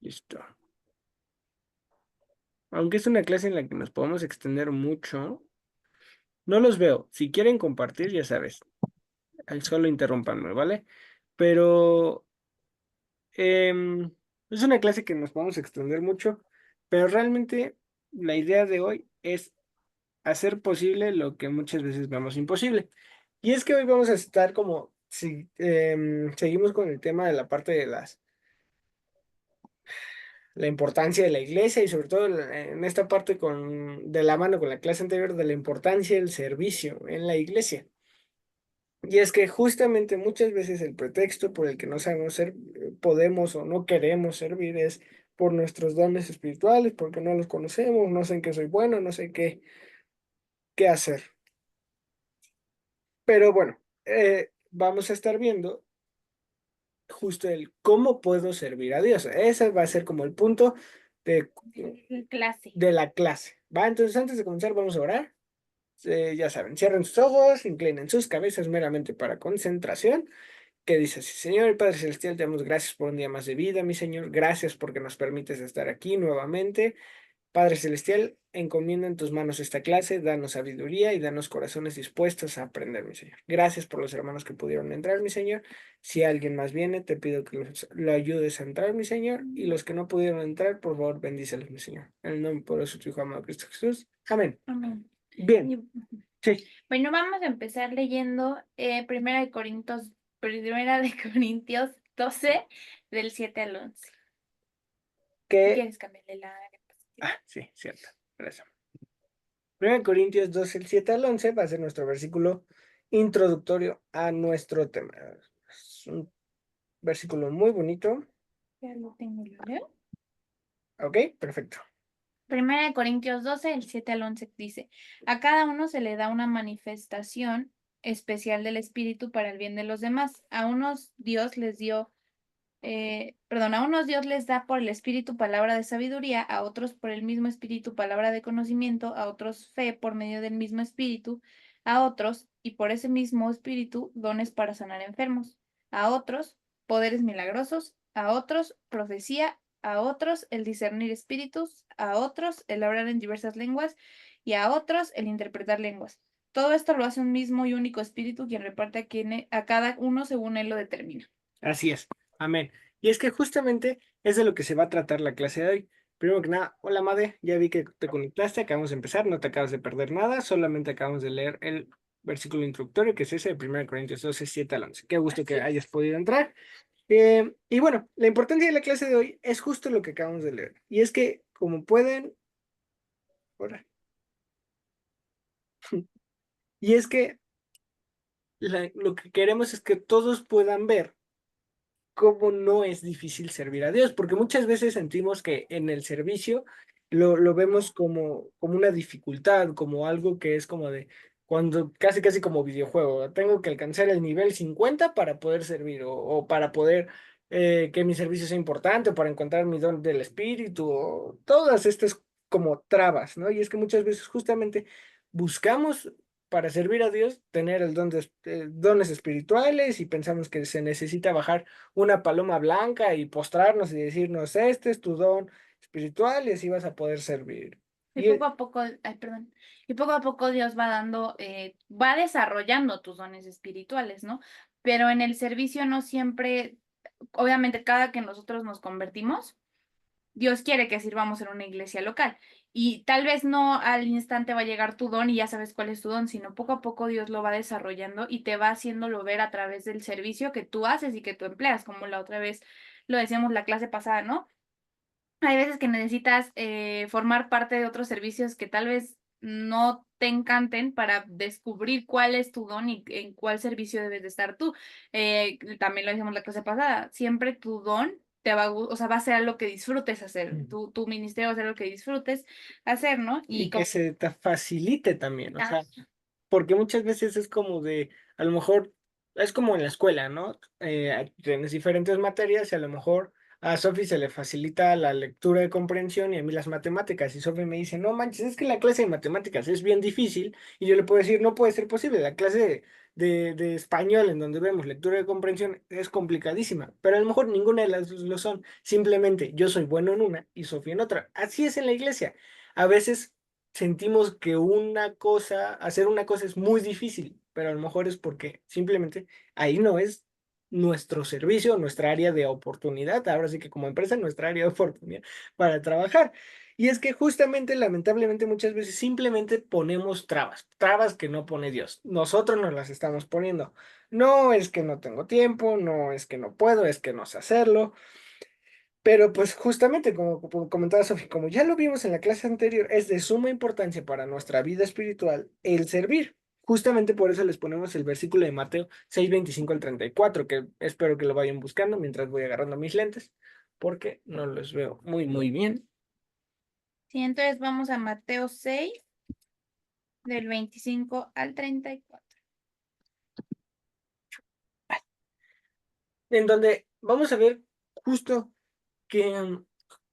Listo. Aunque es una clase en la que nos podemos extender mucho, no los veo. Si quieren compartir, ya sabes, al solo interrumpanme, ¿vale? Pero es una clase que nos podemos extender mucho, pero realmente la idea de hoy es hacer posible lo que muchas veces vemos imposible. Y es que hoy vamos a estar como, si seguimos con el tema de la parte de la importancia de la iglesia y sobre todo en esta parte de la mano con la clase anterior de la importancia del servicio en la iglesia. Y es que justamente muchas veces el pretexto por el que no sabemos ser, podemos o no queremos servir es por nuestros dones espirituales, porque no los conocemos, no sé en qué soy bueno, no sé qué hacer. Pero bueno, vamos a estar viendo justo el cómo puedo servir a Dios. Ese va a ser como el punto de, Clase. de la clase. ¿Va? Entonces, antes de comenzar, vamos a orar. Ya saben, cierren sus ojos, inclinen sus cabezas meramente para concentración. Que dice así: Señor y Padre Celestial, te damos gracias por un día más de vida, mi Señor. Gracias porque nos permites estar aquí nuevamente. Padre Celestial, encomienda en tus manos esta clase, danos sabiduría y danos corazones dispuestos a aprender, mi Señor. Gracias por los hermanos que pudieron entrar, mi Señor. Si alguien más viene, te pido que lo ayudes a entrar, mi Señor. Y los que no pudieron entrar, por favor, bendícelos, mi Señor. En el nombre poderoso de tu Hijo amado Cristo Jesús. Amén. Amén. Bien, Y, sí. bueno, vamos a empezar leyendo Primera de Corintios 12, del 7 al 11. Si Que, quieres cambiarle la diapositiva. sí, cierto. Gracias. 1 Corintios 12, el 7 al 11 va a ser nuestro versículo introductorio a nuestro tema. Es un versículo muy bonito. Ya lo tengo, ¿lo leo? Ok, perfecto. Primera de Corintios 12, el 7 al 11 dice: A cada uno se le da una manifestación especial del Espíritu para el bien de los demás. A unos Dios les dio a unos Dios les da por el Espíritu palabra de sabiduría, a otros por el mismo Espíritu palabra de conocimiento, a otros fe por medio del mismo Espíritu, a otros, y por ese mismo Espíritu, dones para sanar enfermos, a otros, poderes milagrosos, a otros, profecía, a otros, el discernir espíritus, a otros, el hablar en diversas lenguas, y a otros, el interpretar lenguas. Todo esto lo hace un mismo y único Espíritu, quien reparte a cada uno según él lo determina. Así es. Amén. Y es que justamente es de lo que se va a tratar la clase de hoy. Primero que nada, hola Made, ya vi que te conectaste, acabamos de empezar, no te acabas de perder nada, solamente acabamos de leer el versículo introductorio, que es ese de 1 Corintios 12, 7 al 11. Qué gusto que Así hayas es. podido entrar. Y bueno, la importancia de la clase de hoy es justo lo que acabamos de leer. Y es que, como pueden, ahora, y es que lo que queremos es que todos puedan ver cómo no es difícil servir a Dios, porque muchas veces sentimos que en el servicio lo vemos como una dificultad, como algo que es como de cuando casi casi como videojuego, tengo que alcanzar el nivel 50 para poder servir o para poder que mi servicio sea importante o para encontrar mi don del espíritu o todas estas como trabas, ¿no? Y es que muchas veces justamente buscamos para servir a Dios tener el dones espirituales y pensamos que se necesita bajar una paloma blanca y postrarnos y decirnos, este es tu don espiritual y así vas a poder servir. Y Y poco a poco, ay, perdón, y poco a poco Dios va va desarrollando tus dones espirituales, ¿no? Pero en el servicio no siempre, obviamente cada que nosotros nos convertimos, Dios quiere que sirvamos en una iglesia local. Y tal vez no al instante va a llegar tu don y ya sabes cuál es tu don, sino poco a poco Dios lo va desarrollando y te va haciéndolo ver a través del servicio que tú haces y que tú empleas, como la otra vez lo decíamos la clase pasada, ¿no? Hay veces que necesitas formar parte de otros servicios que tal vez no te encanten para descubrir cuál es tu don y en cuál servicio debes de estar tú. También lo decíamos la clase pasada, siempre tu don te va a, o sea, va a ser algo que disfrutes hacer, tu ministerio va a ser algo que disfrutes hacer, ¿no? y Y que como, se te facilite también, o ah, sea, porque muchas veces es como de, a lo mejor, es como en la escuela, ¿no? Tienes diferentes materias y a lo mejor a Sophie se le facilita la lectura de comprensión y a mí las matemáticas. Y Sophie me dice, no manches, es que la clase de matemáticas es bien difícil. Y yo le puedo decir, no puede ser posible, la clase de español, en donde vemos lectura de comprensión, es complicadísima, pero a lo mejor ninguna de las dos lo son. Simplemente yo soy bueno en una y Sofía en otra. Así es en la iglesia. A veces sentimos que una cosa, hacer una cosa es muy difícil, pero a lo mejor es porque simplemente ahí no es nuestro servicio, nuestra área de oportunidad, ahora sí que como empresa, nuestra área de oportunidad para trabajar. Y es que justamente, lamentablemente, muchas veces simplemente ponemos trabas, trabas que no pone Dios. Nosotros nos las estamos poniendo. No es que no tengo tiempo, no es que no puedo, es que no sé hacerlo. Pero pues justamente como comentaba Sofía, como ya lo vimos en la clase anterior, es de suma importancia para nuestra vida espiritual el servir. Justamente por eso les ponemos el versículo de Mateo 6:25 al 34, que espero que lo vayan buscando mientras voy agarrando mis lentes, porque no los veo muy bien. Sí, entonces vamos a Mateo 6, del 25 al 34. En donde vamos a ver justo que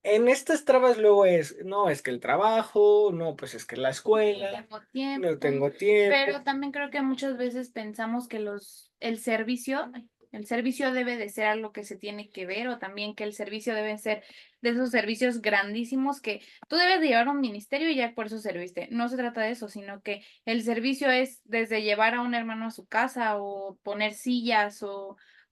en estas trabas luego es, no, es que el trabajo, no, pues es que la No escuela, tengo no tiempo, tengo tiempo. pero también creo que muchas veces pensamos que el servicio debe de ser algo que se tiene que ver, o también que el servicio debe ser de esos servicios grandísimos que tú debes de llevar a un ministerio y ya por eso serviste. No se trata de eso, sino que el servicio es desde llevar a un hermano a su casa o poner sillas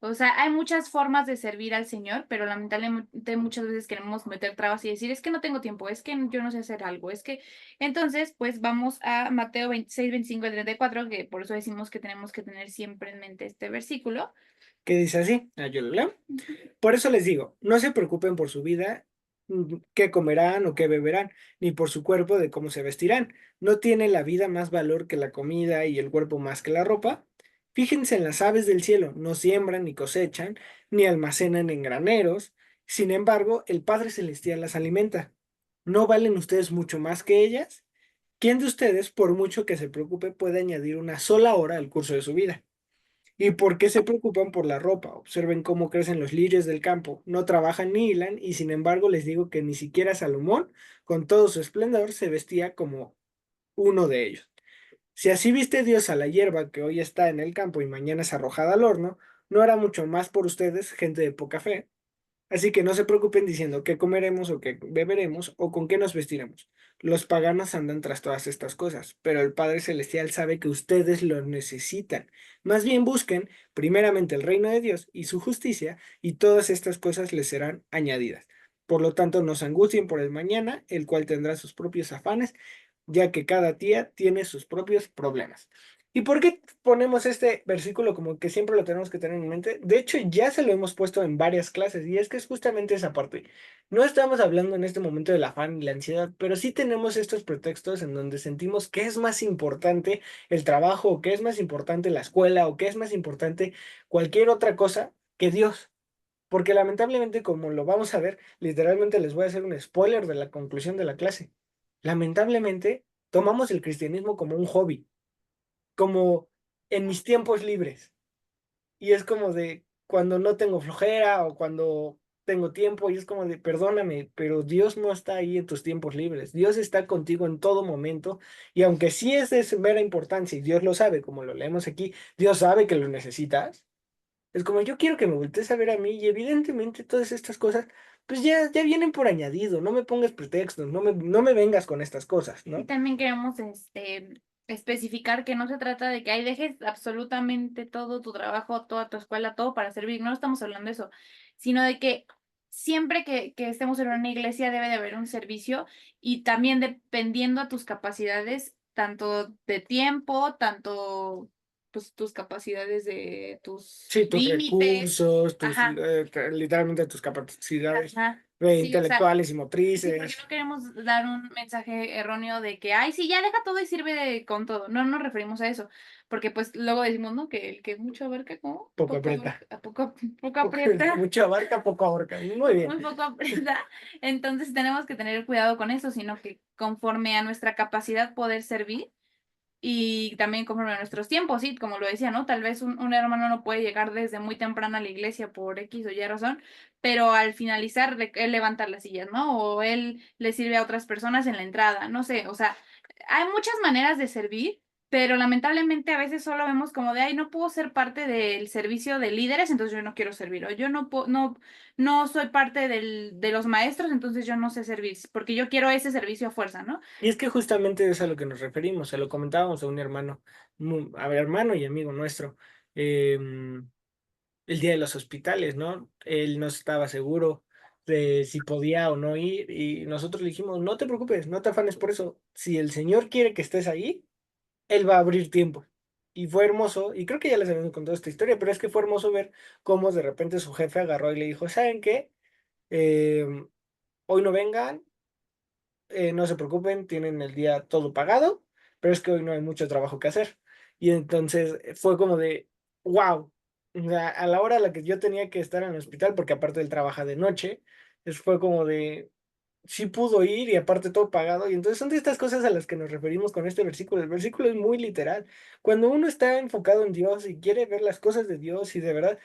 o sea, hay muchas formas de servir al Señor, pero lamentablemente muchas veces queremos meter trabas y decir, es que no tengo tiempo, es que yo no sé hacer algo, es que entonces, pues vamos a Mateo 26, 25 y 34, que por eso decimos que tenemos que tener siempre en mente este versículo. Que dice así, yo lo leo. Ujú. Por eso les digo, no se preocupen por su vida, qué comerán o qué beberán, ni por su cuerpo de cómo se vestirán. ¿No tiene la vida más valor que la comida y el cuerpo más que la ropa? Fíjense en las aves del cielo, no siembran ni cosechan, ni almacenan en graneros. Sin embargo, el Padre Celestial las alimenta. ¿No valen ustedes mucho más que ellas? ¿Quién de ustedes, por mucho que se preocupe, puede añadir una sola hora al curso de su vida? ¿Y por qué se preocupan por la ropa? Observen cómo crecen los lirios del campo. No trabajan ni hilan, y sin embargo les digo que ni siquiera Salomón, con todo su esplendor, se vestía como uno de ellos. Si así viste Dios a la hierba que hoy está en el campo y mañana es arrojada al horno, ¿no hará mucho más por ustedes, gente de poca fe? Así que no se preocupen diciendo qué comeremos o qué beberemos o con qué nos vestiremos. Los paganos andan tras todas estas cosas, pero el Padre Celestial sabe que ustedes lo necesitan. Más bien busquen primeramente el reino de Dios y su justicia, y todas estas cosas les serán añadidas. Por lo tanto, no se angustien por el mañana, el cual tendrá sus propios afanes, ya que cada día tiene sus propios problemas. ¿Y por qué ponemos este versículo como que siempre lo tenemos que tener en mente? De hecho, ya se lo hemos puesto en varias clases y es que es justamente esa parte. No estamos hablando en este momento del afán y la ansiedad, pero sí tenemos estos pretextos en donde sentimos que es más importante el trabajo, o que es más importante la escuela, o que es más importante cualquier otra cosa que Dios. Porque lamentablemente, como lo vamos a ver, literalmente les voy a hacer un spoiler de la conclusión de la clase. Lamentablemente, tomamos el cristianismo como un hobby, como en mis tiempos libres. Y es como de cuando no tengo flojera o cuando tengo tiempo y es como de perdóname, pero Dios no está ahí en tus tiempos libres. Dios está contigo en todo momento y aunque sí es de mera importancia y Dios lo sabe, como lo leemos aquí, Dios sabe que lo necesitas. Es como yo quiero que me voltees a ver a mí y evidentemente todas estas cosas pues ya vienen por añadido, no me pongas pretextos, no me vengas con estas cosas, Y ¿no? también queremos especificar que no se trata de que ahí dejes absolutamente todo tu trabajo, toda tu escuela, todo para servir. No estamos hablando de eso, sino de que siempre que estemos en una iglesia debe de haber un servicio y también dependiendo a tus capacidades, tanto de tiempo, tanto pues tus capacidades de tus Sí, tus límites. recursos, Ajá. literalmente tus capacidades Ajá. Sí, o sea, intelectuales y sí, porque motrices. no queremos dar un mensaje erróneo de que, ay, sí, ya deja todo y sirve con todo. No nos referimos a eso, porque pues luego decimos, ¿no? Que el que mucho abarca, ¿cómo? Poco Poco aprieta. abarca, poco aprieta, Mucho abarca, poco abarca. Muy bien. muy poco aprieta. Entonces tenemos que tener cuidado con eso, sino que conforme a nuestra capacidad poder servir y también conforme a nuestros tiempos, sí, como lo decía, ¿no? Tal vez un hermano no puede llegar desde muy temprano a la iglesia por X o Y razón, pero al finalizar él levanta las sillas, ¿no? O él le sirve a otras personas en la entrada, no sé, o sea, hay muchas maneras de servir, pero lamentablemente a veces solo vemos como de, ay, no puedo ser parte del servicio de líderes, entonces yo no quiero servir, o yo no soy parte de los maestros, entonces yo no sé servir, porque yo quiero ese servicio a fuerza, ¿no? Y es que justamente es a lo que nos referimos, se lo comentábamos a un hermano, a ver, hermano y amigo nuestro, em, el día de los hospitales, ¿no? Él no estaba seguro de si podía o no ir y nosotros le dijimos, no te preocupes, no te afanes por eso, si el Señor quiere que estés ahí, Él va a abrir tiempo. Y fue hermoso, y creo que ya les habíamos contado esta historia, pero es que fue hermoso ver cómo de repente su jefe agarró y le dijo, ¿saben qué? Hoy no vengan, no se preocupen, tienen el día todo pagado, pero es que hoy no hay mucho trabajo que hacer. Y entonces fue como de, wow, o sea, a la hora a la que yo tenía que estar en el hospital, porque aparte él trabaja de noche, fue como de, sí pudo ir y aparte todo pagado. Y entonces son de estas cosas a las que nos referimos con este versículo. El versículo es muy literal. Cuando uno está enfocado en Dios y quiere ver las cosas de Dios y de verdad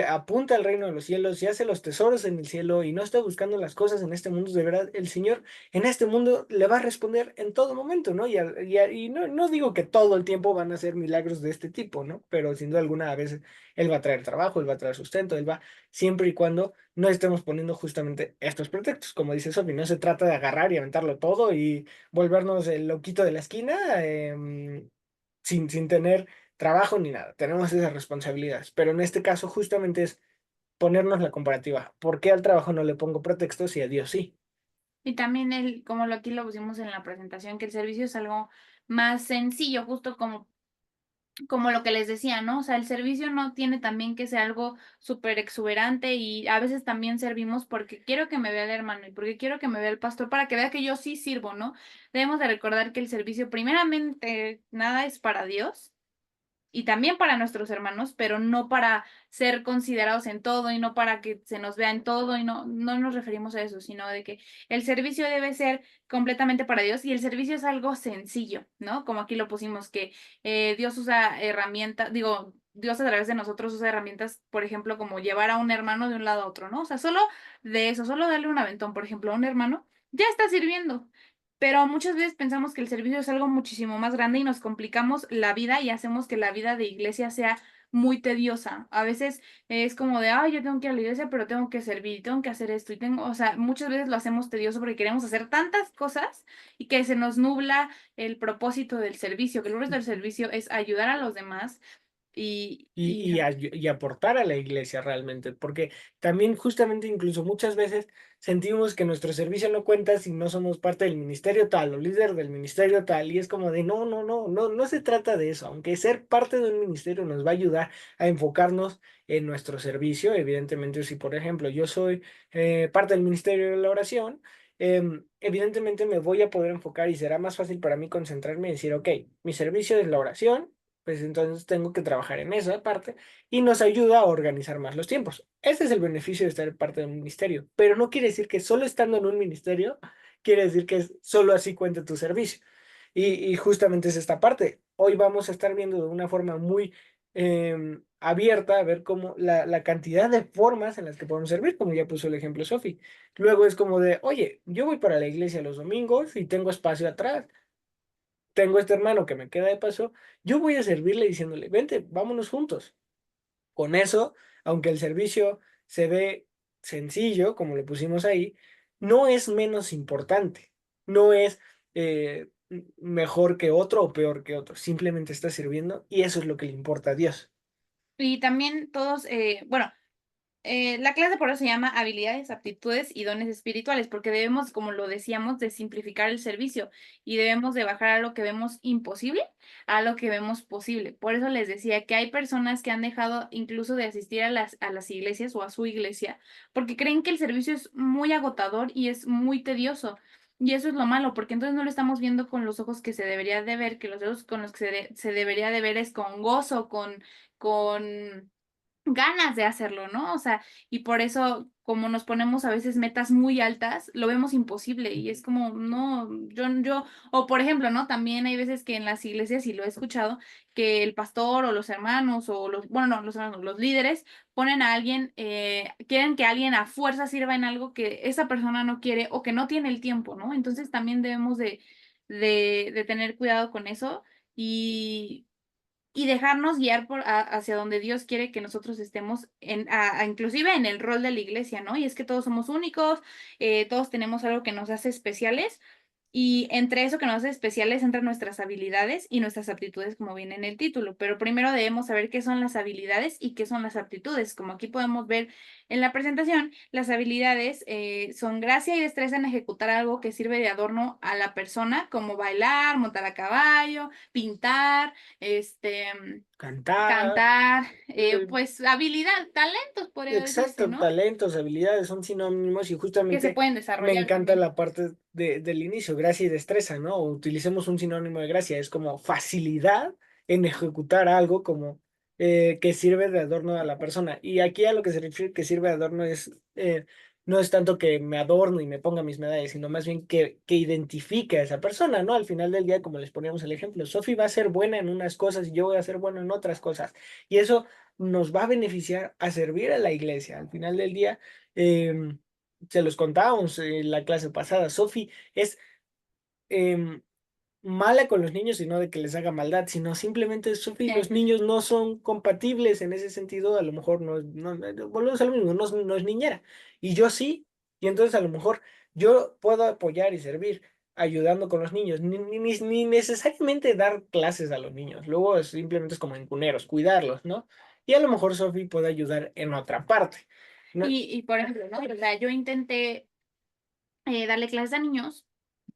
apunta al reino de los cielos y hace los tesoros en el cielo y no está buscando las cosas en este mundo, de verdad el Señor en este mundo le va a responder en todo momento, ¿no? Y no, no digo que todo el tiempo van a ser milagros de este tipo, ¿no? Pero sin duda alguna a veces Él va a traer trabajo, Él va a traer sustento, Él va siempre y cuando no estemos poniendo justamente estos pretextos. Como dice Sofi, no se trata de agarrar y aventarlo todo y volvernos el loquito de la esquina sin tener trabajo ni nada. Tenemos esas responsabilidades. Pero en este caso justamente es ponernos la comparativa. ¿Por qué al trabajo no le pongo pretextos y a Dios sí? Y también como aquí lo pusimos en la presentación, que el servicio es algo más sencillo, justo como lo que les decía, ¿no? O sea, el servicio no tiene también que ser algo súper exuberante y a veces también servimos porque quiero que me vea el hermano y porque quiero que me vea el pastor para que vea que yo sí sirvo, ¿no? Debemos de recordar que el servicio primeramente nada es para Dios y también para nuestros hermanos, pero no para ser considerados en todo y no para que se nos vea en todo y no nos referimos a eso, sino de que el servicio debe ser completamente para Dios y el servicio es algo sencillo, ¿no? Como aquí lo pusimos, que Dios usa herramientas, digo, Dios a través de nosotros usa herramientas, por ejemplo, como llevar a un hermano de un lado a otro, ¿no? O sea, solo de eso, solo darle un aventón, por ejemplo, a un hermano, ya está sirviendo. Pero muchas veces pensamos que el servicio es algo muchísimo más grande y nos complicamos la vida y hacemos que la vida de iglesia sea muy tediosa. A veces es como de, ay, yo tengo que ir a la iglesia, pero tengo que servir, y tengo que hacer esto y tengo, o sea, muchas veces lo hacemos tedioso porque queremos hacer tantas cosas y que se nos nubla el propósito del servicio, que el propósito del servicio es ayudar a los demás y Y aportar a la iglesia realmente, porque también justamente incluso muchas veces sentimos que nuestro servicio no cuenta si no somos parte del ministerio tal o líder del ministerio tal, y es como de no, no, no, no, no se trata de eso, aunque ser parte de un ministerio nos va a ayudar a enfocarnos en nuestro servicio, evidentemente si por ejemplo yo soy parte del ministerio de la oración, evidentemente me voy a poder enfocar y será más fácil para mí concentrarme y decir, ok, mi servicio es la oración, pues entonces tengo que trabajar en esa parte y nos ayuda a organizar más los tiempos. Ese es el beneficio de estar parte de un ministerio, pero no quiere decir que solo estando en un ministerio, quiere decir que solo así cuenta tu servicio. Y justamente es esta parte. Hoy vamos a estar viendo de una forma muy abierta a ver cómo la cantidad de formas en las que podemos servir, como ya puso el ejemplo Sofi. Luego es como de, oye, yo voy para la iglesia los domingos y tengo espacio atrás, tengo este hermano que me queda de paso, yo voy a servirle diciéndole, vente, vámonos juntos. Con eso, aunque el servicio se ve sencillo, como lo pusimos ahí, no es menos importante, no es mejor que otro o peor que otro, simplemente está sirviendo y eso es lo que le importa a Dios. y también todos, bueno. La clase por eso se llama habilidades, aptitudes y dones espirituales, porque debemos, como lo decíamos, de simplificar el servicio y debemos de bajar a lo que vemos imposible a lo que vemos posible. Por eso les decía que hay personas que han dejado incluso de asistir a las iglesias o a su iglesia porque creen que el servicio es muy agotador y es muy tedioso. Y eso es lo malo, porque entonces no lo estamos viendo con los ojos que se debería de ver, que los ojos con los que se debería de ver es con gozo, con ganas de hacerlo, ¿no? O sea, y por eso, como nos ponemos a veces metas muy altas, lo vemos imposible y es como, no, o por ejemplo, ¿no? También hay veces que en las iglesias, y lo he escuchado, que el pastor o los hermanos o bueno, no, los hermanos, los líderes ponen a alguien, quieren que alguien a fuerza sirva en algo que esa persona no quiere o que no tiene el tiempo, ¿no? Entonces también debemos de tener cuidado con eso y, y dejarnos guiar hacia donde Dios quiere que nosotros estemos, inclusive en el rol de la iglesia, ¿no? Y es que todos somos únicos, todos tenemos algo que nos hace especiales. Y entre eso que nos hace especiales entran nuestras habilidades y nuestras aptitudes, como viene en el título. Pero primero debemos saber qué son las habilidades y qué son las aptitudes. Como aquí podemos ver en la presentación, las habilidades son gracia y destreza en ejecutar algo que sirve de adorno a la persona, como bailar, montar a caballo, pintar, Cantar, cantar, eh, pues habilidad, talentos, podría decirse, exacto, ¿no? talentos, habilidades son sinónimos y Que se justamente pueden me desarrollar encanta también. la parte del inicio, gracia y destreza, ¿no? Utilicemos un sinónimo de gracia, es como facilidad en ejecutar algo como que sirve de adorno a la persona. Y aquí a lo que se refiere que sirve de adorno es, no es tanto que me adorno y me ponga mis medallas, sino más bien que identifique a esa persona, ¿no? Al final del día, como les poníamos el ejemplo, Sofi va a ser buena en unas cosas y yo voy a ser bueno en otras cosas. Y eso nos va a beneficiar a servir a la iglesia. Al final del día, em, se los contábamos en la clase pasada, Sofi es em, mala con los niños y no de que les haga maldad, sino simplemente Sofi, los niños no son compatibles en ese sentido, a lo mejor volvemos a lo mismo, no es niñera, y yo sí, y entonces a lo mejor yo puedo apoyar y servir ayudando con los niños, ni necesariamente dar clases a los niños, luego simplemente es como en cuneros, cuidarlos, ¿no? Y a lo mejor Sofi puede ayudar en otra parte, ¿no? Y por ejemplo, ¿no? O sea, yo intenté darle clases a niños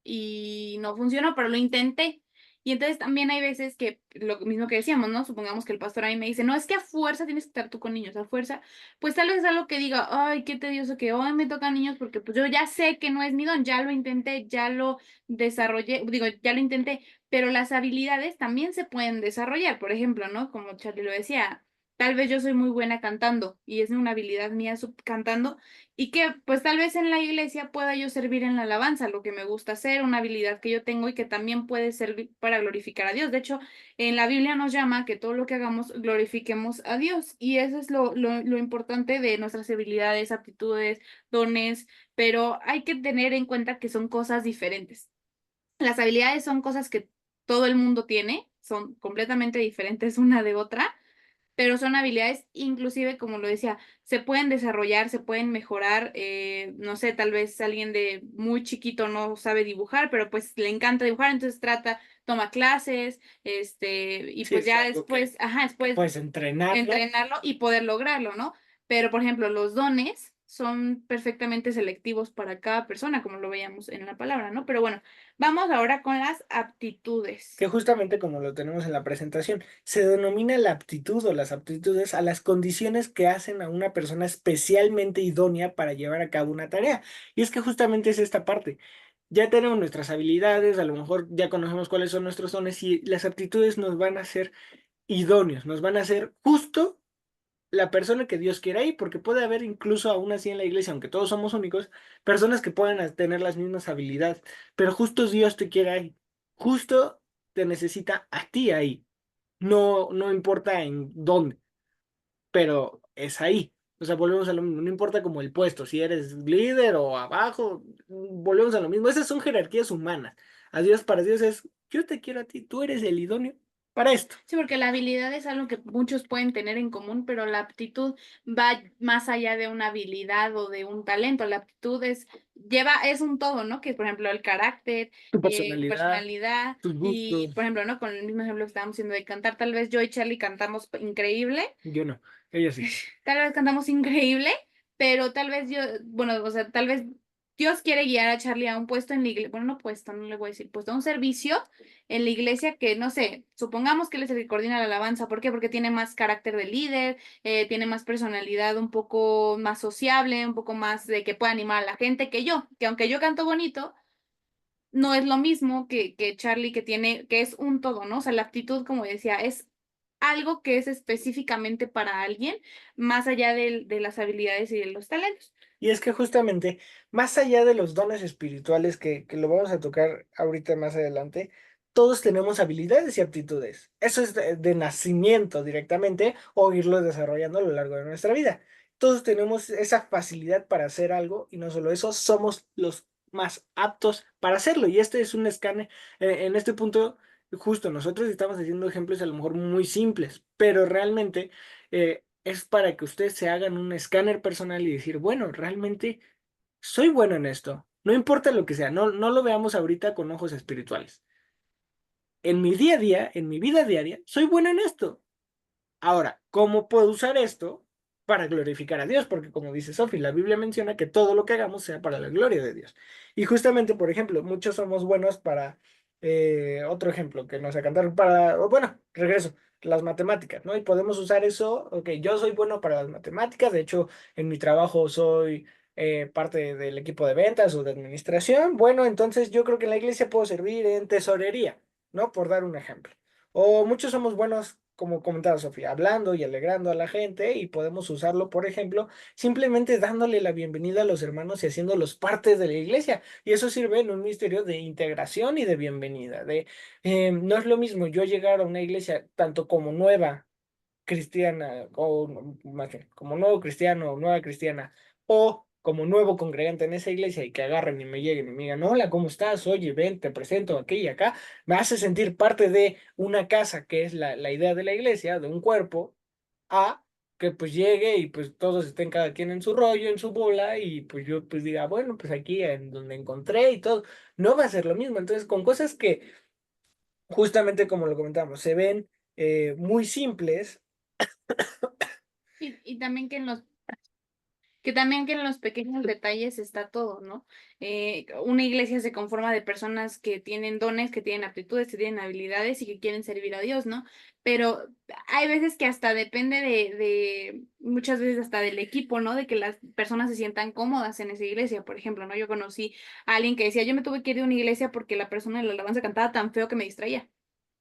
y no funcionó, pero lo intenté. Y entonces también hay veces que lo mismo que decíamos, ¿no? Supongamos que el pastor ahí me dice, no, es que a fuerza tienes que estar tú con niños, a fuerza. Pues tal vez es algo que diga, ay, qué tedioso que hoy me tocan niños porque pues yo ya sé que no es mi don, ya lo intenté, ya lo desarrollé, digo, ya lo intenté, pero las habilidades también se pueden desarrollar. Por ejemplo, ¿no? Como Charlie lo decía, tal vez yo soy muy buena cantando y es una habilidad mía cantando y que pues tal vez en la iglesia pueda yo servir en la alabanza, lo que me gusta hacer, una habilidad que yo tengo y que también puede servir para glorificar a Dios. De hecho, en la Biblia nos llama que todo lo que hagamos glorifiquemos a Dios. Y eso es lo importante de nuestras habilidades, aptitudes, dones, pero hay que tener en cuenta que son cosas diferentes. Las habilidades son cosas que todo el mundo tiene, son completamente diferentes una de otra, pero son habilidades, inclusive, como lo decía, se pueden desarrollar, se pueden mejorar. No sé, tal vez alguien de muy chiquito no sabe dibujar, pero pues le encanta dibujar, entonces toma clases, y Sí, pues es ya algo después, ajá, que después puedes entrenarlo. entrenarlo y poder lograrlo, ¿no? Pero, por ejemplo, los dones son perfectamente selectivos para cada persona, como lo veíamos en la palabra, ¿no? Pero bueno, vamos ahora con las aptitudes. Que justamente como lo tenemos en la presentación, se denomina la aptitud o las aptitudes a las condiciones que hacen a una persona especialmente idónea para llevar a cabo una tarea. Y es que justamente es esta parte. Ya tenemos nuestras habilidades, a lo mejor ya conocemos cuáles son nuestros dones y las aptitudes nos van a hacer idóneos, nos van a hacer justo la persona que Dios quiere ahí, porque puede haber incluso aún así en la iglesia, aunque todos somos únicos, personas que pueden tener las mismas habilidades, pero justo Dios te quiere ahí, justo te necesita a ti ahí, no importa en dónde, pero es ahí. O sea, volvemos a lo mismo, no importa como el puesto, si eres líder o abajo, volvemos a lo mismo. Esas son jerarquías humanas. A Dios, para Dios es, yo te quiero a ti, tú eres el idóneo para esto. Sí, porque la habilidad es algo que muchos pueden tener en común, pero la aptitud va más allá de una habilidad o de un talento. La aptitud es un todo, ¿no? Que por ejemplo el carácter, Tu tu personalidad, personalidad tus y gustos, por ejemplo, ¿no? Con el mismo ejemplo que estábamos haciendo de cantar, tal vez yo y Charlie cantamos increíble, yo no, ella sí. tal vez cantamos increíble, pero tal vez yo, bueno, o sea, tal vez Dios quiere guiar a Charlie a un puesto en la iglesia, bueno, no puesto, no le voy a decir puesto, a un servicio en la iglesia que, no sé, supongamos que él es el que coordina la alabanza. ¿Por qué? Porque tiene más carácter de líder, tiene más personalidad, un poco más sociable, un poco más de que puede animar a la gente que yo, que aunque yo canto bonito, no es lo mismo que Charlie que es un todo, ¿no? O sea, la actitud, como decía, es algo que es específicamente para alguien, más allá de las habilidades y de los talentos. Y es que justamente, más allá de los dones espirituales que lo vamos a tocar ahorita más adelante, todos tenemos habilidades y aptitudes. Eso es de nacimiento directamente o irlo desarrollando a lo largo de nuestra vida. Todos tenemos esa facilidad para hacer algo y no solo eso, somos los más aptos para hacerlo. Y este es un escáner, en este punto. justo nosotros estamos haciendo ejemplos a lo mejor muy simples, pero realmente es para que ustedes se hagan un escáner personal y decir, bueno, realmente soy bueno en esto. No importa lo que sea, no lo veamos ahorita con ojos espirituales. En mi día a día, en mi vida diaria, soy bueno en esto. Ahora, ¿cómo puedo usar esto para glorificar a Dios? Porque como dice Sofi, la Biblia menciona que todo lo que hagamos sea para la gloria de Dios. Y justamente, por ejemplo, muchos somos buenos para, otro ejemplo, que nos a cantar para, o bueno, regreso, las matemáticas, ¿no? Y podemos usar eso, ok, yo soy bueno para las matemáticas, de hecho, en mi trabajo soy parte del equipo de ventas o de administración. Bueno, entonces yo creo que en la iglesia puedo servir en tesorería, ¿no? Por dar un ejemplo. O muchos somos buenos, como comentaba Sofía, hablando y alegrando a la gente y podemos usarlo, por ejemplo, simplemente dándole la bienvenida a los hermanos y haciéndolos partes de la iglesia. Y eso sirve en un ministerio de integración y de bienvenida. No es lo mismo yo llegar a una iglesia tanto como nueva cristiana, o más bien, como nuevo cristiano o nueva cristiana, o como nuevo congregante en esa iglesia y que agarren y me lleguen y me digan, hola, ¿cómo estás? Oye, ven, te presento aquí y acá, me hace sentir parte de una casa que es la idea de la iglesia, de un cuerpo, a que pues llegue y pues todos estén cada quien en su rollo, en su bola, y pues yo pues diga, bueno, pues aquí en donde encontré y todo, no va a ser lo mismo. Entonces, con cosas que justamente como lo comentamos, se ven muy simples. Y también que también que en los pequeños detalles está todo, ¿no? Una iglesia se conforma de personas que tienen dones, que tienen aptitudes, que tienen habilidades y que quieren servir a Dios, ¿no? Pero hay veces que hasta depende muchas veces hasta del equipo, ¿no? De que las personas se sientan cómodas en esa iglesia, por ejemplo, ¿no? Yo conocí a alguien que decía, yo me tuve que ir de una iglesia porque la persona de la alabanza cantaba tan feo que me distraía.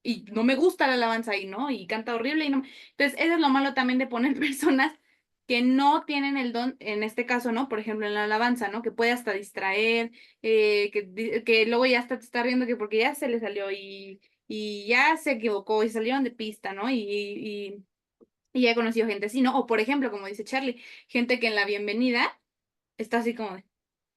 Y no me gusta la alabanza ahí, ¿no? Y canta horrible y no. Entonces, eso es lo malo también de poner personas que no tienen el don, en este caso, ¿no? Por ejemplo, en la alabanza, ¿no? Que puede hasta distraer, que luego ya hasta te está riendo que porque ya se le salió y ya se equivocó y salieron de pista, ¿no? Y ya he conocido gente así, ¿no? O por ejemplo, como dice Charlie, gente que en la bienvenida está así como de,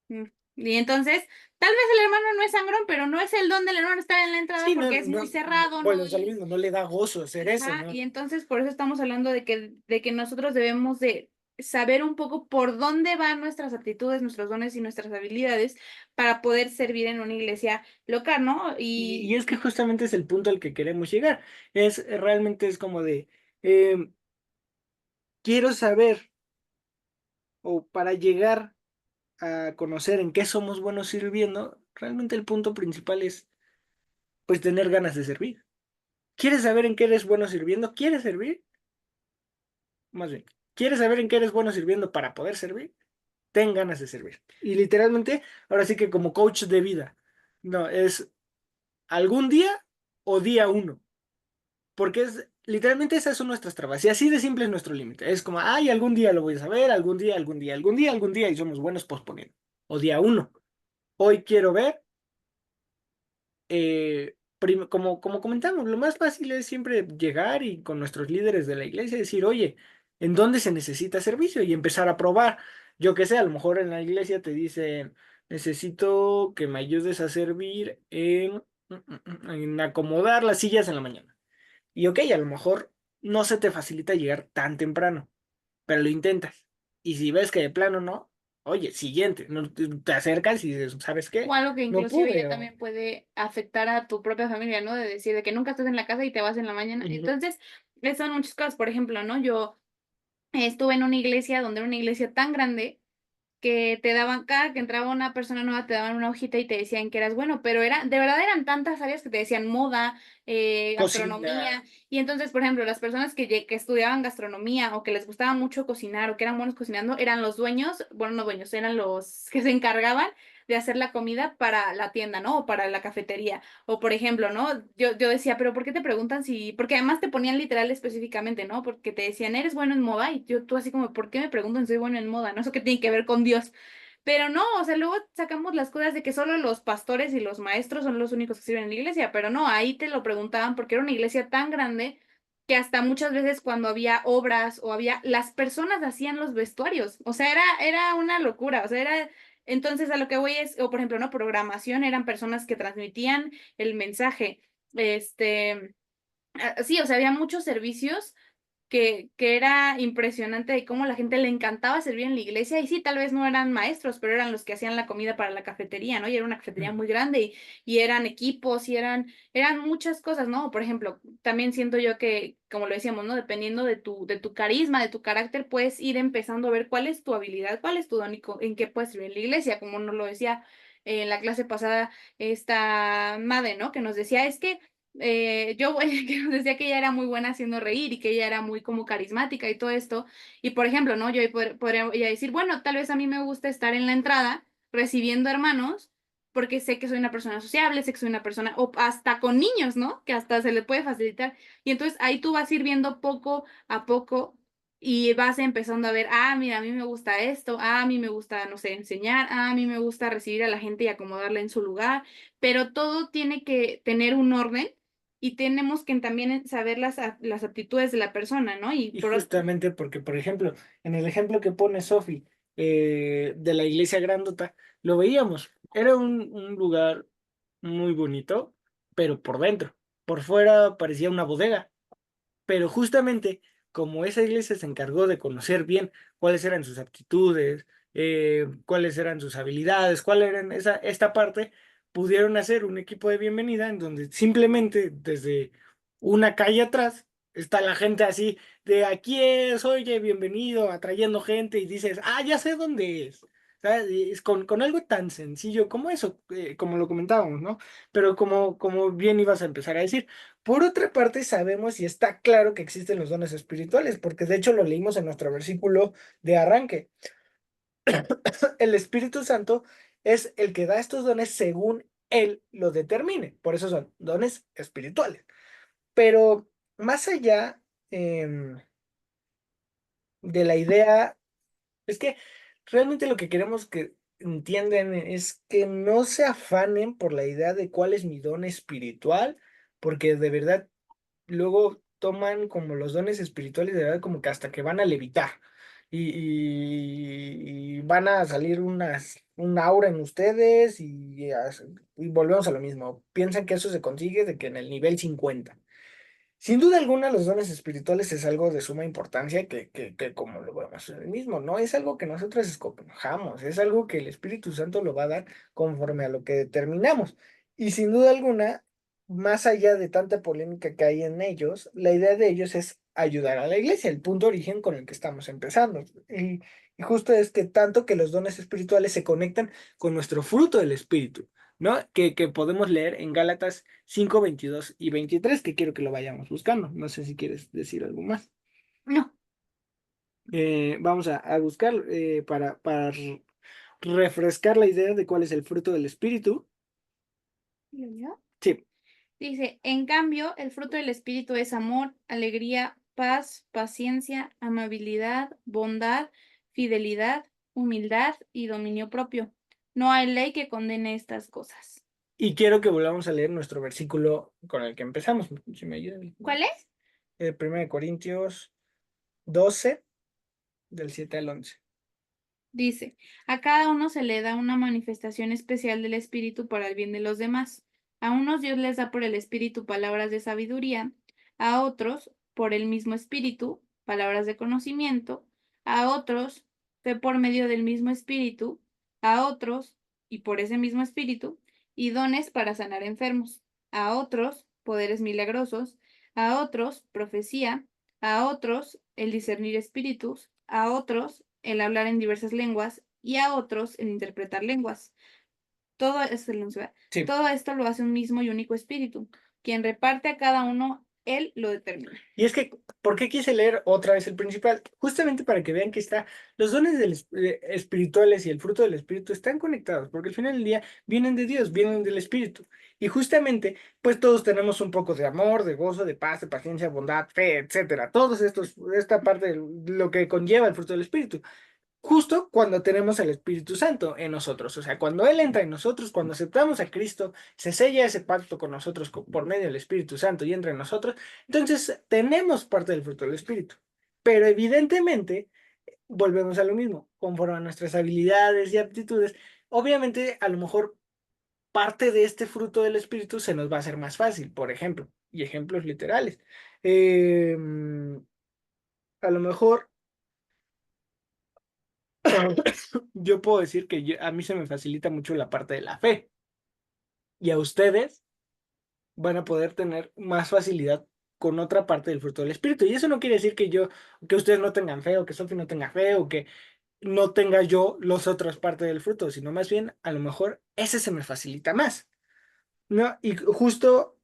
"Mm". Y entonces, tal vez el hermano no es sangrón, pero no es el don del hermano estar en la entrada Sí, no, porque es muy no, cerrado, bueno, ¿no? es lo mismo, no le da gozo hacer eso, Ajá, ¿no? y entonces por eso estamos hablando de que nosotros debemos de saber un poco por dónde van nuestras aptitudes, nuestros dones y nuestras habilidades para poder servir en una iglesia local, ¿no? Y es que justamente es el punto al que queremos llegar. Realmente es como de, eh, quiero saber, o para llegar a conocer en qué somos buenos sirviendo, realmente el punto principal es, pues, tener ganas de servir. ¿Quieres saber en qué eres bueno sirviendo? ¿Quieres servir? Más bien, ¿quieres saber en qué eres bueno sirviendo para poder servir? Ten ganas de servir. Y literalmente, ahora sí que como coach de vida, no, es algún día o día uno. Porque literalmente esas son nuestras trabas. Y así de simple es nuestro límite. Es como, ay, algún día lo voy a saber, algún día, algún día, algún día, algún día, y somos buenos posponiendo. O día uno. Hoy quiero ver, como comentamos, lo más fácil es siempre llegar y con nuestros líderes de la iglesia decir, oye, ¿en dónde se necesita servicio? Y empezar a probar. Yo qué sé, a lo mejor en la iglesia te dicen, necesito que me ayudes a servir en acomodar las sillas en la mañana. Y ok, a lo mejor no se te facilita llegar tan temprano, pero lo intentas. Y si ves que de plano no, oye, siguiente, no, te acercas y dices, ¿sabes O qué? algo que No inclusive pude. ya también puede afectar a tu propia familia, ¿no? De decir de que nunca estás en la casa y te vas en la mañana. Ujú. Entonces, esas son muchas cosas. Por ejemplo, ¿no? Yo estuve en una iglesia donde era una iglesia tan grande que te daban, cada que entraba una persona nueva, te daban una hojita y te decían que eras bueno, pero de verdad eran tantas áreas que te decían moda, Cocina. gastronomía, y entonces, por ejemplo, las personas que estudiaban gastronomía o que les gustaba mucho cocinar o que eran buenos cocinando, eran los dueños, bueno, no dueños, eran los que se encargaban de hacer la comida para la tienda, ¿no? O para la cafetería. O por ejemplo, ¿no? Yo decía, pero ¿por qué te preguntan si? Porque además te ponían literal específicamente, ¿no? Porque te decían, ¿eres bueno en moda? Y tú así como, ¿por qué me preguntan si soy bueno en moda? ¿No? ¿Eso qué tiene que ver con Dios? Pero no, o sea, luego sacamos las cosas de que solo los pastores y los maestros son los únicos que sirven en la iglesia, pero no, ahí te lo preguntaban porque era una iglesia tan grande que hasta muchas veces cuando había obras o las personas hacían los vestuarios, o sea, era una locura, o sea, entonces a lo que voy es, o por ejemplo, no, programación, eran personas que transmitían el mensaje. este, sí, o sea, había muchos servicios que era impresionante de cómo la gente le encantaba servir en la iglesia y sí, tal vez no eran maestros, pero eran los que hacían la comida para la cafetería, ¿no? Y era una cafetería muy grande y eran equipos y eran muchas cosas, ¿no? Por ejemplo, también siento yo que, como lo decíamos, ¿no? Dependiendo de tu carisma, de tu carácter, puedes ir empezando a ver cuál es tu habilidad, cuál es tu don y en qué puedes servir en la iglesia, como nos lo decía en la clase pasada esta Made, ¿no? Que nos decía, es que yo que nos decía que ella era muy buena haciendo reír y que ella era muy como carismática y todo esto. Y por ejemplo, ¿no? Yo podría ella decir, bueno, tal vez a mí me gusta estar en la entrada recibiendo hermanos porque sé que soy una persona sociable, sé que soy una persona, o hasta con niños, ¿no? Que hasta se le puede facilitar. Y entonces ahí tú vas a ir viendo poco a poco y vas empezando a ver, ah, mira, a mí me gusta esto, ah, a mí me gusta, no sé, enseñar, ah, a mí me gusta recibir a la gente y acomodarla en su lugar, pero todo tiene que tener un orden y tenemos que también saber las aptitudes de la persona, ¿no? Y Y por, justamente porque, por ejemplo, en el ejemplo que pone Sofi de la iglesia grandota, lo veíamos. Era un lugar muy bonito, pero por dentro. Por fuera parecía una bodega. Pero justamente como esa iglesia se encargó de conocer bien cuáles eran sus aptitudes, cuáles eran sus habilidades, cuál eran esta parte, pudieron hacer un equipo de bienvenida en donde simplemente desde una calle atrás está la gente así de aquí es, oye, bienvenido, atrayendo gente y dices, ah, ya sé dónde es. ¿Sabes? Y es con algo tan sencillo como eso, como lo comentábamos, ¿no? Pero como bien ibas a empezar a decir. Por otra parte, sabemos y está claro que existen los dones espirituales, porque de hecho lo leímos en nuestro versículo de arranque. El Espíritu Santo es el que da estos dones según Él lo determine. Por eso son dones espirituales. Pero más allá de la idea, es que realmente lo que queremos que entiendan es que no se afanen por la idea de cuál es mi don espiritual, porque de verdad luego toman como los dones espirituales de verdad como que hasta que van a levitar y van a salir un aura en ustedes y volvemos a lo mismo. Piensan que eso se consigue de que en el nivel 50. Sin duda alguna, los dones espirituales es algo de suma importancia que como lo vemos en el mismo, ¿no? Es algo que nosotros escogemos, es algo que el Espíritu Santo lo va a dar conforme a lo que determinamos. Y sin duda alguna, más allá de tanta polémica que hay en ellos, la idea de ellos es ayudar a la iglesia, el punto de origen con el que estamos empezando. Y justo es que tanto que los dones espirituales se conectan con nuestro fruto del Espíritu. ¿No? Que podemos leer en Gálatas 5 22 y 23 que quiero que lo vayamos buscando. No sé si quieres decir algo más. no, Vamos a buscar para refrescar la idea de cuál es el fruto del Espíritu. ¿yo? Sí, Dice, en cambio, el fruto del Espíritu es amor, alegría, paz, paciencia, amabilidad, bondad, fidelidad, humildad y dominio propio. No hay ley que condene estas cosas. y quiero que volvamos a leer nuestro versículo con el que empezamos. Si me ayudan. ¿Cuál es? 1 Corintios 12 del 7 al 11. Dice, a cada uno se le da una manifestación especial del Espíritu para el bien de los demás. A unos Dios les da por el Espíritu palabras de sabiduría, a otros por el mismo Espíritu palabras de conocimiento, a otros fe por medio del mismo Espíritu, a otros y por ese mismo Espíritu, y dones para sanar enfermos, a otros poderes milagrosos, a otros profecía, a otros el discernir espíritus, a otros el hablar en diversas lenguas y a otros el interpretar lenguas. Sí. Todo esto lo hace un mismo y único espíritu, quien reparte a cada uno, él lo determina. Y es que, ¿por qué quise leer otra vez el principal? Justamente para que vean que los dones espirituales y el fruto del espíritu están conectados, porque al final del día vienen de Dios, vienen del espíritu. Y justamente, pues todos tenemos un poco de amor, de gozo, de paz, de paciencia, bondad, fe, etcétera. Todos esta parte de lo que conlleva el fruto del espíritu justo cuando tenemos el Espíritu Santo en nosotros. O sea, cuando Él entra en nosotros, cuando aceptamos a Cristo, se sella ese pacto con nosotros por medio del Espíritu Santo y entra en nosotros, entonces tenemos parte del fruto del Espíritu. Pero evidentemente, volvemos a lo mismo, conforme a nuestras habilidades y aptitudes, obviamente a lo mejor parte de este fruto del Espíritu se nos va a hacer más fácil, por ejemplo, y ejemplos literales. Em, a lo mejor yo puedo decir que a mí se me facilita mucho la parte de la fe y a ustedes van a poder tener más facilidad con otra parte del fruto del Espíritu. Y eso no quiere decir que ustedes no tengan fe o que Sofi no tenga fe o que no tenga yo las otras partes del fruto, sino más bien a lo mejor ese se me facilita más, ¿no? Y justo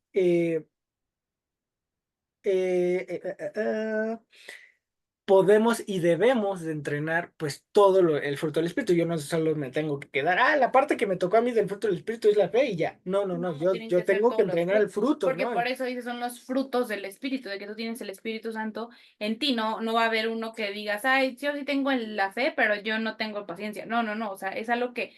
podemos y debemos de entrenar pues todo el fruto del Espíritu. Yo no solo me tengo que quedar, la parte que me tocó a mí del fruto del Espíritu es la fe y ya. No, no, no, No, yo, tienen yo que ser tengo que todos los entrenar el frutos, fruto, porque ¿no? por eso dice son los frutos del Espíritu, de que tú tienes el Espíritu Santo en ti, no va a haber uno que digas, ay, yo sí tengo la fe, pero yo no tengo paciencia. No, no, no, o sea, es algo que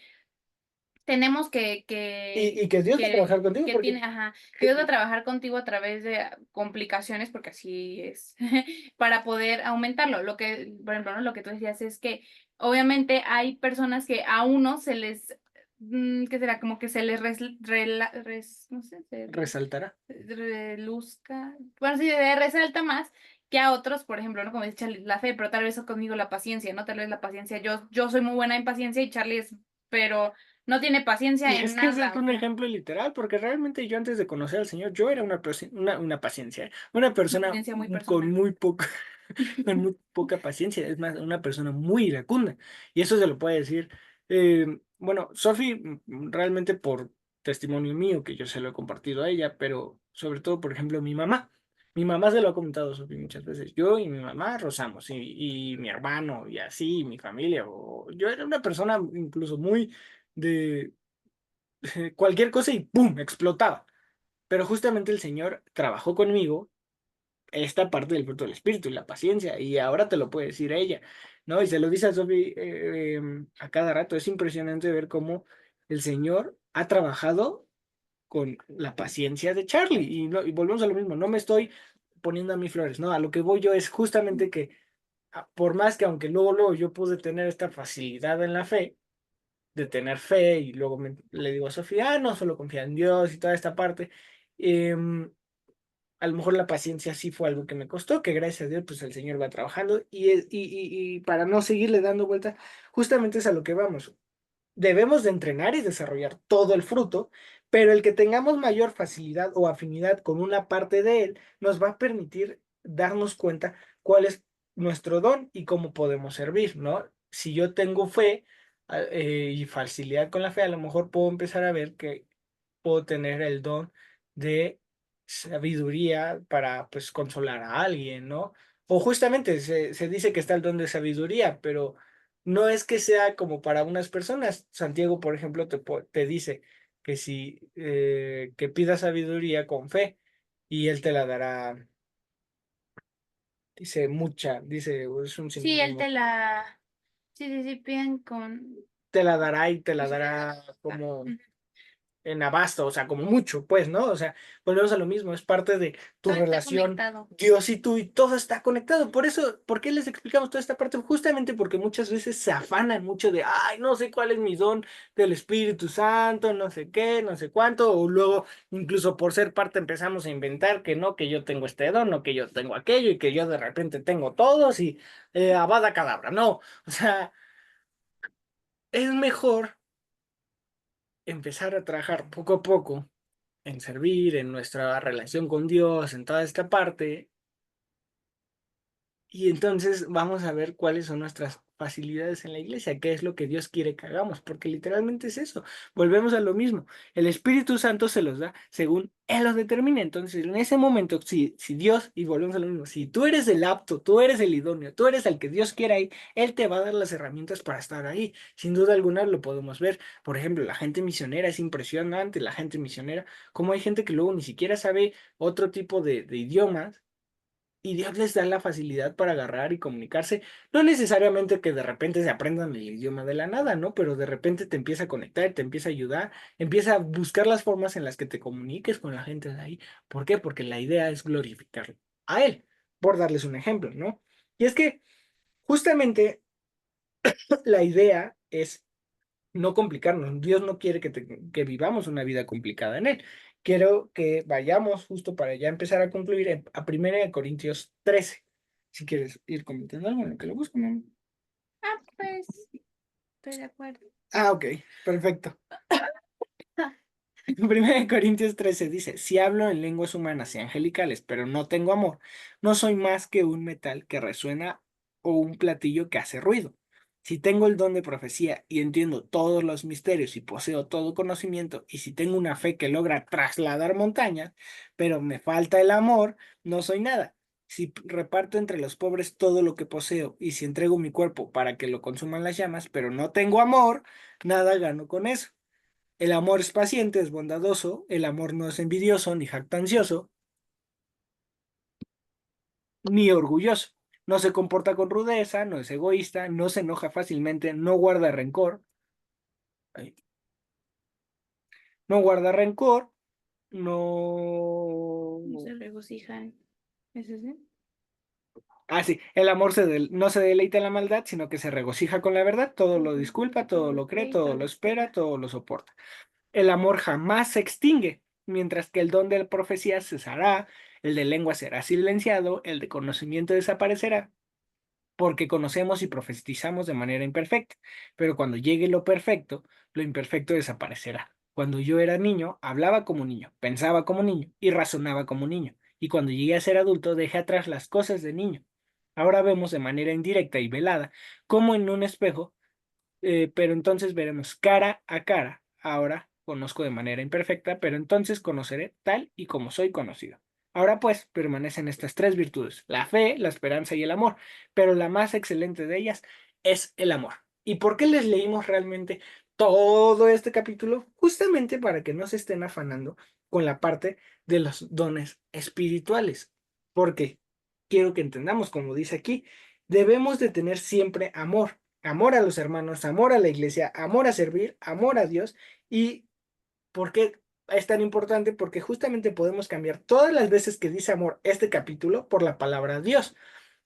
tenemos Y que Dios va a trabajar contigo que porque tiene, ajá, que Dios va a trabajar contigo a través de complicaciones, porque así es, para poder aumentarlo. Lo que, por ejemplo, ¿no? Lo que tú decías es que obviamente hay personas que a uno se les, ¿qué será? Como que se les no sé, resaltará. reluzca, bueno, sí, resalta más que a otros, por ejemplo, ¿no? Como dice Charlie, la fe, pero tal vez conmigo la paciencia, ¿no? Tal vez la paciencia, yo soy muy buena en paciencia y Charlie es, pero no tiene Y paciencia es en que ese es nada, o un sea, ejemplo literal, porque realmente yo antes de conocer al Señor, yo era una paciencia, una una persona paciencia muy con personal. muy poca, con muy poca paciencia, es más, una persona muy iracunda. Y eso se lo puede decir, bueno, Sofi, realmente por testimonio mío, que yo se lo he compartido a ella, pero sobre todo, por ejemplo, mi mamá. Mi mamá se lo ha comentado a Sofi muchas veces. Yo y mi mamá rozamos, y mi hermano, y así, y mi familia. Yo era una persona incluso muy de cualquier cosa y ¡pum! Explotaba. Pero justamente el Señor trabajó conmigo esta parte del fruto del Espíritu y la paciencia, y ahora te lo puede decir ella, ¿no? Y se lo dice a Sophie a cada rato. Es impresionante ver cómo el Señor ha trabajado con la paciencia de Charlie. Y volvemos a lo mismo, no me estoy poniendo a mí flores, no, a lo que voy yo es justamente que, por más que aunque luego yo pude tener esta facilidad en la fe, de tener fe, y luego le digo a Sofía, no solo confía en Dios y toda esta parte. em, a lo mejor la paciencia sí fue algo que me costó, que gracias a Dios pues el Señor va trabajando y para no seguirle dando vuelta, justamente es a lo que vamos. Debemos de entrenar y desarrollar todo el fruto, pero el que tengamos mayor facilidad o afinidad con una parte de él nos va a permitir darnos cuenta cuál es nuestro don y cómo podemos servir, ¿no? Si yo tengo fe y facilidad con la fe, a lo mejor puedo empezar a ver que puedo tener el don de sabiduría para pues consolar a alguien, ¿no? O justamente se dice que está el don de sabiduría, pero no es que sea como para unas personas. Santiago, por ejemplo, te dice que si que pidas sabiduría con fe y él te la dará, dice mucha, dice, es un Sí, él sinónimo, te la, sí, sí, sí, piden con, te la dará y te la pues, dará ah, como ujú, en abasto, o sea, como mucho, pues, ¿no? O sea, volvemos a lo mismo, es parte de tu todo está relación, conectado. Dios y tú, y todo está conectado. Por eso, ¿por qué les explicamos toda esta parte? Justamente porque muchas veces se afanan mucho de, ay, no sé cuál es mi don del Espíritu Santo, no sé qué, no sé cuánto, o luego, incluso por ser parte, empezamos a inventar que no, que yo tengo este don, o que yo tengo aquello, y que yo de repente tengo todos, y avada cadabra. No, o sea, es mejor empezar a trabajar poco a poco en servir, en nuestra relación con Dios, en toda esta parte. Y entonces vamos a ver cuáles son nuestras facilidades en la iglesia, qué es lo que Dios quiere que hagamos, porque literalmente es eso. Volvemos a lo mismo. El Espíritu Santo se los da según Él los determine. Entonces, en ese momento, si Dios, y volvemos a lo mismo, si tú eres el apto, tú eres el idóneo, tú eres el que Dios quiere ahí, Él te va a dar las herramientas para estar ahí. Sin duda alguna lo podemos ver. Por ejemplo, la gente misionera es impresionante, la gente misionera, como hay gente que luego ni siquiera sabe otro tipo de idiomas y Dios les da la facilidad para agarrar y comunicarse. No necesariamente que de repente se aprendan el idioma de la nada, ¿no? Pero de repente te empieza a conectar, te empieza a ayudar, empieza a buscar las formas en las que te comuniques con la gente de ahí. ¿Por qué? Porque la idea es glorificarlo a Él, por darles un ejemplo, ¿no? Y es que justamente la idea es no complicarnos. Dios no quiere que vivamos una vida complicada en Él. Quiero que vayamos justo para ya empezar a concluir a 1 Corintios 13. Si quieres ir comentando algo en lo que lo busco, ¿no? Ah, pues, estoy de acuerdo. Ah, ok, perfecto. 1 Corintios 13 dice, si hablo en lenguas humanas y angelicales, pero no tengo amor, no soy más que un metal que resuena o un platillo que hace ruido. Si tengo el don de profecía y entiendo todos los misterios y poseo todo conocimiento, y si tengo una fe que logra trasladar montañas, pero me falta el amor, no soy nada. Si reparto entre los pobres todo lo que poseo, y si entrego mi cuerpo para que lo consuman las llamas, pero no tengo amor, nada gano con eso. El amor es paciente, es bondadoso, el amor no es envidioso ni jactancioso, ni orgulloso. No se comporta con rudeza, no es egoísta, no se enoja fácilmente, no guarda rencor, ay, no guarda rencor, no... No se regocijan. ¿Es ese? Ah, sí, el amor no se deleita en la maldad, sino que se regocija con la verdad, todo lo Ujú. disculpa, todo Todo lo lo cree, cree y todo todo lo lo espera, espera. todo lo soporta. El amor jamás se extingue, mientras que el don de profecía cesará, el de lengua será silenciado, el de conocimiento desaparecerá, porque conocemos y profetizamos de manera imperfecta, pero cuando llegue lo perfecto, lo imperfecto desaparecerá. Cuando yo era niño, hablaba como niño, pensaba como niño y razonaba como niño, y cuando llegué a ser adulto, dejé atrás las cosas de niño. Ahora vemos de manera indirecta y velada, como en un espejo, pero entonces veremos cara a cara. Ahora conozco de manera imperfecta, pero entonces conoceré tal y como soy conocido. Ahora pues permanecen estas tres virtudes, la fe, la esperanza y el amor, pero la más excelente de ellas es el amor. ¿Y por qué les leímos realmente todo este capítulo? Justamente para que no se estén afanando con la parte de los dones espirituales. Porque quiero que entendamos, como dice aquí, debemos de tener siempre amor, amor a los hermanos, amor a la iglesia, amor a servir, amor a Dios. ¿Y por qué es tan importante? Porque justamente podemos cambiar todas las veces que dice amor este capítulo por la palabra Dios.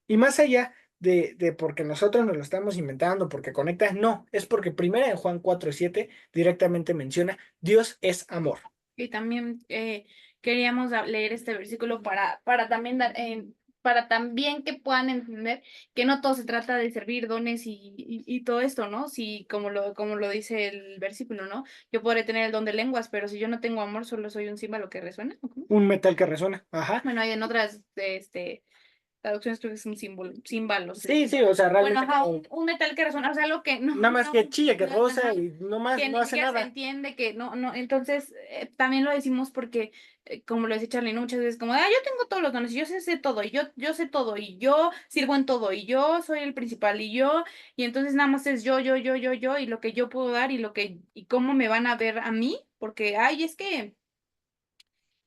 Y más allá de porque nosotros nos lo estamos inventando, porque conecta, no, es porque primera en Juan 4:7 directamente menciona, Dios es amor. Y también queríamos leer este versículo para también dar, para también que puedan entender que no todo se trata de servir dones y todo esto, ¿no? Si como lo dice el versículo, ¿no? Yo podré tener el don de lenguas, pero si yo no tengo amor, solo soy un címbalo que resuena. ¿O cómo? Un metal que resuena. Ajá. Bueno, hay en otras traducciones creo que es un símbolo, címbalos, Sí, sí, o sea, bueno, realmente ajá, como un metal que resuena, o sea, algo que nada más que chilla, que rosa ajá, y no más, que no ni hace siquiera se nada. entiende, que no, entonces también lo decimos porque, como lo dice Charlie, ¿no? Muchas veces como, ah, yo tengo todos los dones, yo sé todo, y yo sé todo, y yo sirvo en todo, y yo soy el principal, y entonces nada más es yo, y lo que yo puedo dar, y cómo me van a ver a mí, porque, ay, es que,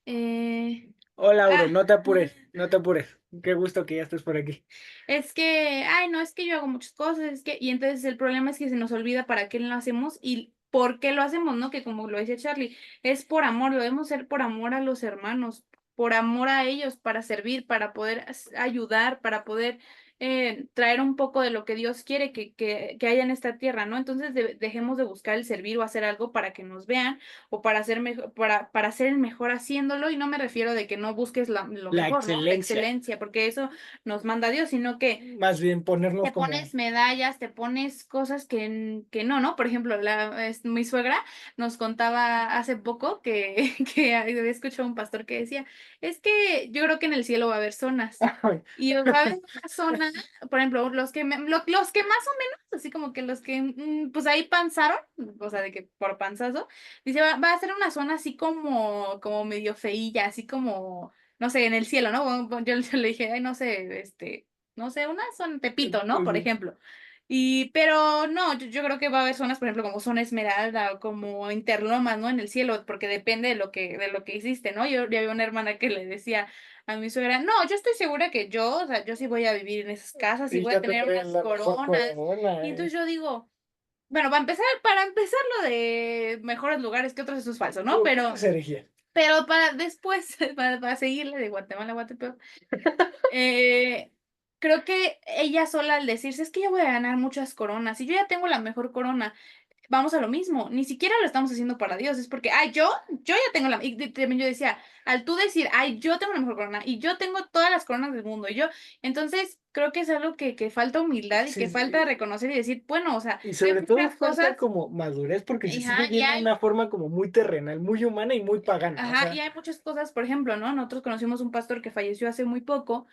eh, Hola, Auro, ah, no te apures, no te apures. Qué gusto que ya estés por aquí. es que, ay, no, es que yo hago muchas cosas, y entonces el problema es que se nos olvida para qué lo hacemos y por qué lo hacemos, ¿no? Que como lo decía Charlie, es por amor, lo debemos hacer por amor a los hermanos, por amor a ellos, para servir, para poder ayudar, para poder traer un poco de lo que Dios quiere que haya en esta tierra, ¿no? Entonces dejemos de buscar el servir o hacer algo para que nos vean o para hacer mejor, para ser el mejor haciéndolo, y no me refiero de que no busques lo La mejor, ¿no? La excelencia, excelencia, porque eso nos manda Dios, sino que más bien ponernos te como pones medallas, te pones cosas que no, ¿no? Por ejemplo, mi suegra nos contaba hace poco que, que había escuchado a un pastor que decía, es que yo creo que en el cielo va a haber zonas. ay, Y va a haber una zona, por ejemplo, los que más o menos, así como que los que, pues ahí panzaron, o sea, de que por panzazo, dice, va a ser una zona así como medio feilla, así como, no sé, en el cielo, ¿no? Bueno, yo le dije, ay, no sé, no sé, unas son Tepito, ¿no? Por pues, ejemplo. Pero no, yo creo que va a haber zonas, por ejemplo, como zona Esmeralda o como Interlomas, ¿no? En el cielo, porque depende de lo que hiciste, ¿no? Yo había una hermana que le decía a mi suegra, no, yo estoy segura que yo, o sea, yo sí voy a vivir en esas casas y y voy a ya tener tendré unas la mejor coronas. corona, Y entonces yo digo, bueno, para empezar lo de mejores lugares que otros, eso es falso, ¿no? puras herejías. Pero para después, para seguirle de Guatemala a Guatepeor, eh, creo que ella sola al decirse, es que yo voy a ganar muchas coronas y yo ya tengo la mejor corona, vamos a lo mismo, ni siquiera lo estamos haciendo para Dios, es porque, ay, yo ya tengo la, y también yo decía, al tú decir, ay, yo tengo la mejor corona, y yo tengo todas las coronas del mundo, y yo, entonces creo que es algo que falta humildad y que Sí, falta sí, reconocer y decir, bueno, o sea, y hay sobre todo muchas falta cosas, como madurez porque se sigue ajá, y viendo de hay, una forma como muy terrenal, muy humana y muy pagana. O ajá, sea, y hay muchas cosas, por ejemplo, ¿no? Nosotros conocimos un pastor que falleció hace muy poco,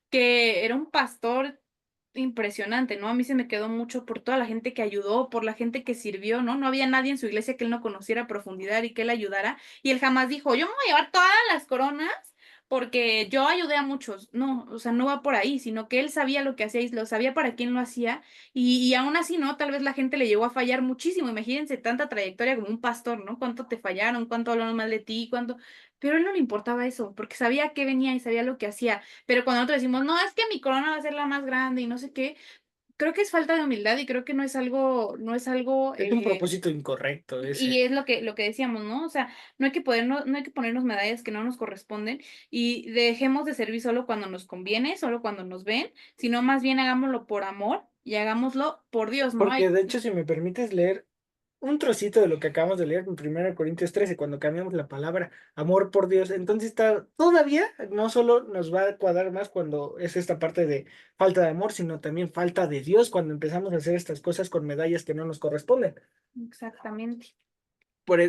que era un pastor impresionante, ¿no? A mí se me quedó mucho por toda la gente que ayudó, por la gente que sirvió, ¿no? No había nadie en su iglesia que él no conociera a profundidad y que él ayudara. Y él jamás dijo, yo me voy a llevar todas las coronas porque yo ayudé a muchos. No, o sea, no va por ahí, sino que él sabía lo que hacía y lo sabía para quién lo hacía. Y aún así, ¿no? Tal vez la gente le llegó a fallar muchísimo. Imagínense tanta trayectoria como un pastor, ¿no? Cuánto te fallaron, cuánto hablaron mal de ti, cuánto... Pero a él no le importaba eso, porque sabía qué venía y sabía lo que hacía. Pero cuando nosotros decimos, no, es que mi corona va a ser la más grande y no sé qué, creo que es falta de humildad y creo que no es algo, es un propósito incorrecto y ese. es lo que decíamos, ¿no? O sea, no hay que ponernos medallas que no nos corresponden y dejemos de servir solo cuando nos conviene, solo cuando nos ven, sino más bien hagámoslo por amor y hagámoslo por Dios, ¿no? Porque de hecho, si me permites leer un trocito de lo que acabamos de leer en 1 Corintios 13 cuando cambiamos la palabra amor por Dios, entonces está todavía, no solo nos va a cuadrar más cuando es esta parte de falta de amor, sino también falta de Dios cuando empezamos a hacer estas cosas con medallas que no nos corresponden. Exactamente.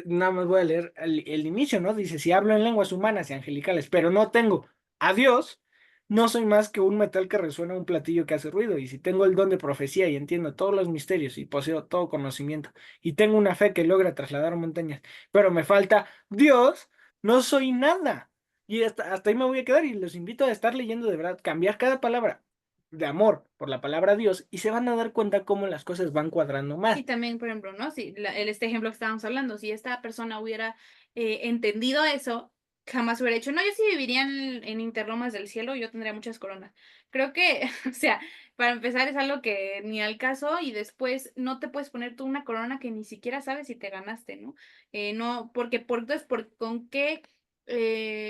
Nada más voy a leer el inicio, ¿no? Dice, si hablo en lenguas humanas y angelicales, pero no tengo a Dios, no soy más que un metal que resuena un platillo que hace ruido. Y si tengo el don de profecía y entiendo todos los misterios y poseo todo conocimiento y tengo una fe que logra trasladar montañas, pero me falta Dios, no soy nada. Y hasta ahí me voy a quedar y los invito a estar leyendo de verdad, cambiar cada palabra de amor por la palabra Dios y se van a dar cuenta cómo las cosas van cuadrando Y más. también, por ejemplo, ¿no? Si este ejemplo que estábamos hablando, si esta persona hubiera entendido eso, jamás hubiera dicho, no, yo sí viviría en Interlomas del Cielo, yo tendría muchas coronas. Creo que, o sea, para empezar es algo que ni al caso y después no te puedes poner tú una corona que ni siquiera sabes si te ganaste, ¿no? No, porque entonces, ¿con qué,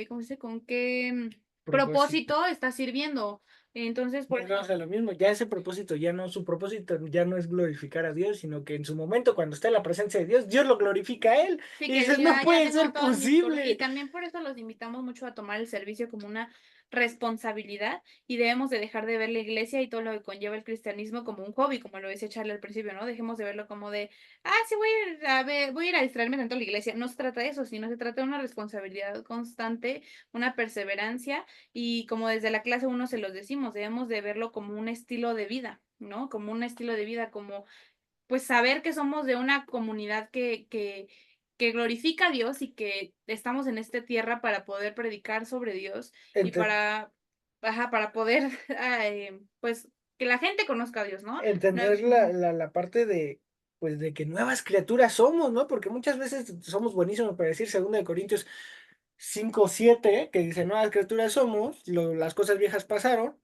cómo se dice? ¿Con qué Propósito. propósito estás sirviendo? Entonces, por Volvemos eso, a lo mismo, ya ese propósito, ya no, su propósito ya no es glorificar a Dios, sino que en su momento, cuando está en la presencia de Dios, Dios lo glorifica a él. sí, Y que dices, no diga, ya puede tengo ser todas mis coronas. Y posible. también por eso los invitamos mucho a tomar el servicio como una responsabilidad y debemos de dejar de ver la iglesia y todo lo que conlleva el cristianismo como un hobby, como lo decía Charlie al principio, ¿no? Dejemos de verlo como de, sí, voy a ir a ver, voy a ir a distraerme tanto en la iglesia. No se trata de eso, sino se trata de una responsabilidad constante, una perseverancia y como desde la clase uno se los decimos, debemos de verlo como un estilo de vida, ¿no? Como un estilo de vida, como pues saber que somos de una comunidad que glorifica a Dios y que estamos en esta tierra para poder predicar sobre Dios y Ente- para poder, pues, que la gente conozca a Dios, ¿no? No, Entender la parte de, pues, de que nuevas criaturas somos, ¿no? Porque muchas veces somos buenísimos para decir 2 Corintios 5:7 que dice, nuevas criaturas somos, las cosas viejas pasaron.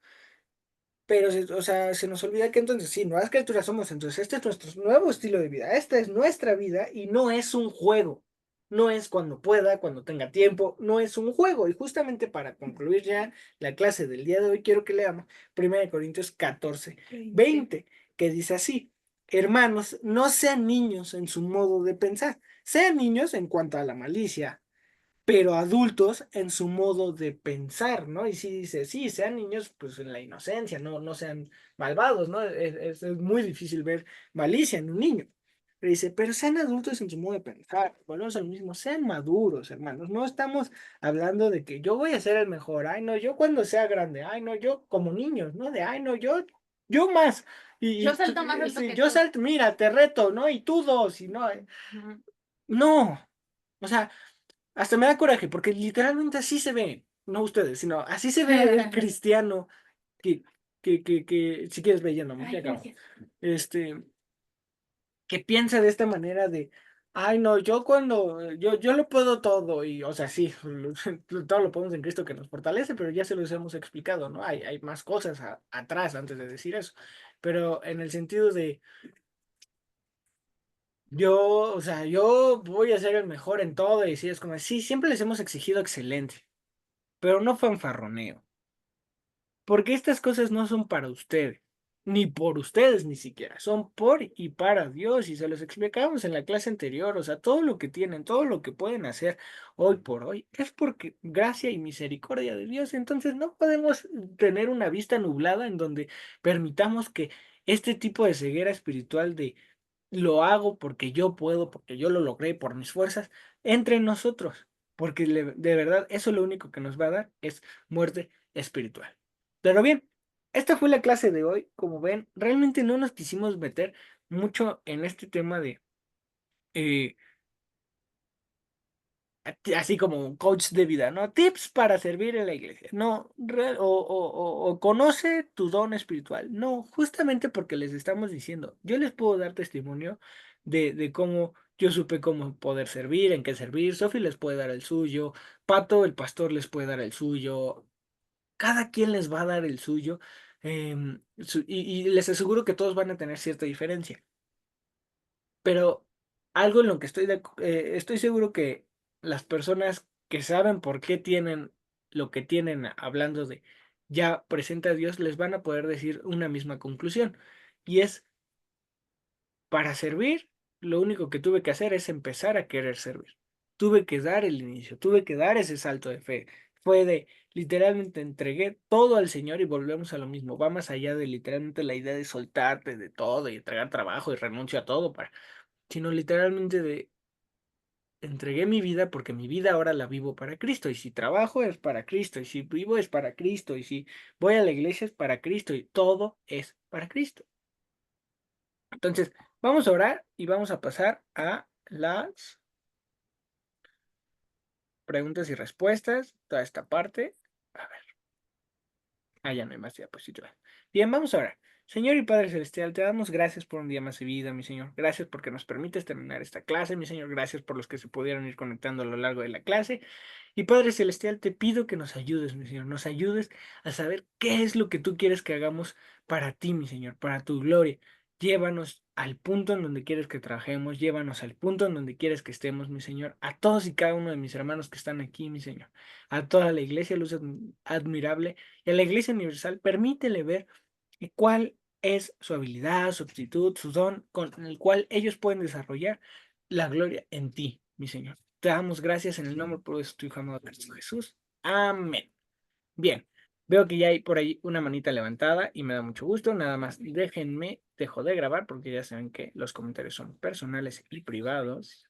Pero, o sea, se nos olvida que entonces, sí, nuevas criaturas somos, entonces este es nuestro nuevo estilo de vida, esta es nuestra vida y no es un juego, no es cuando pueda, cuando tenga tiempo, no es un juego. Y justamente para concluir ya la clase del día de hoy, quiero que leamos 1 Corintios 14, 20. 20, que dice así, hermanos, no sean niños en su modo de pensar, sean niños en cuanto a la malicia pero adultos en su modo de pensar, ¿no? Y sí dice, sí, sean niños, pues en la inocencia, no sean malvados, ¿no? Es muy difícil ver malicia en un niño. Pero dice, pero sean adultos en su modo de pensar, volvemos al mismo, sean maduros, hermanos. No estamos hablando de que yo voy a ser el mejor, ay, no, yo cuando sea grande, ay, no, yo como niños, ¿no? De, ay, no, yo más. Yo salto más alto Sí, que yo tú. salto, mira, te reto, ¿no? Y tú dos, y no, Ujú. no. O sea, hasta me da coraje, porque literalmente así se ve, no ustedes, sino así se ve el cristiano que, que si quieres ve yéndome, ya Ay, acabo. gracias. Este, que piensa de esta manera de, ay no, yo cuando, yo lo puedo todo, y o sea, sí, todo lo podemos en Cristo que nos fortalece, pero ya se los hemos explicado, ¿no? Hay más cosas atrás antes de decir eso. Pero en el sentido de, yo, o sea, yo voy a ser el mejor en todo, y sí, es como, sí, siempre les hemos exigido excelencia pero no fanfarroneo, porque estas cosas no son para ustedes. ni por ustedes ni siquiera, son por y para Dios y se los explicamos en la clase anterior, o sea, todo lo que tienen, todo lo que pueden hacer hoy por hoy es porque gracia y misericordia de Dios, entonces no podemos tener una vista nublada en donde permitamos que este tipo de ceguera espiritual de lo hago porque yo puedo, porque yo lo logré por mis fuerzas, entre nosotros, porque de verdad eso lo único que nos va a dar es muerte espiritual. Pero bien, esta fue la clase de hoy. Como ven, realmente no nos quisimos meter mucho en este tema de eh, así como un coach de vida, ¿no? Tips para servir en la iglesia. No, o conoce tu don espiritual. No, justamente porque les estamos diciendo, yo les puedo dar testimonio de cómo yo supe cómo poder servir, en qué servir. Sofi les puede dar el suyo, Pato, el pastor, les puede dar el suyo. Cada quien les va a dar el suyo. Y les aseguro que todos van a tener cierta diferencia. Pero algo en lo que estoy seguro que las personas que saben por qué tienen lo que tienen, hablando de ya presenta a Dios, les van a poder decir una misma conclusión. Y es, para servir, lo único que tuve que hacer es empezar a querer servir. Tuve que dar el inicio, tuve que dar ese salto de fe. Fue de, literalmente entregué todo al Señor y volvemos a lo mismo. Va más allá de literalmente la idea de soltarte de todo y entregar trabajo y renuncio a todo para, sino literalmente de entregué mi vida porque mi vida ahora la vivo para Cristo, y si trabajo es para Cristo, y si vivo es para Cristo, y si voy a la iglesia es para Cristo, y todo es para Cristo. Entonces, vamos a orar y vamos a pasar a las preguntas y respuestas, toda esta parte. A ver, ya no hay más diapositivas. Bien, vamos a orar. Señor y Padre Celestial, te damos gracias por un día más de vida, mi Señor. Gracias porque nos permites terminar esta clase, mi Señor. Gracias por los que se pudieron ir conectando a lo largo de la clase. Y Padre Celestial, te pido que nos ayudes, mi Señor, nos ayudes a saber qué es lo que tú quieres que hagamos para ti, mi Señor, para tu gloria. Llévanos al punto en donde quieres que trabajemos, llévanos al punto en donde quieres que estemos, mi Señor, a todos y cada uno de mis hermanos que están aquí, mi Señor, a toda la iglesia, luz admirable, y a la iglesia universal, permítele ver cuál es su habilidad, su aptitud, su don, con el cual ellos pueden desarrollar la gloria en ti, mi Señor. Te damos gracias en el nombre de tu Hijo amado Cristo Jesús. Amén. Bien, veo que ya hay por ahí una manita levantada y me da mucho gusto. Nada más dejo de grabar porque ya saben que los comentarios son personales y privados.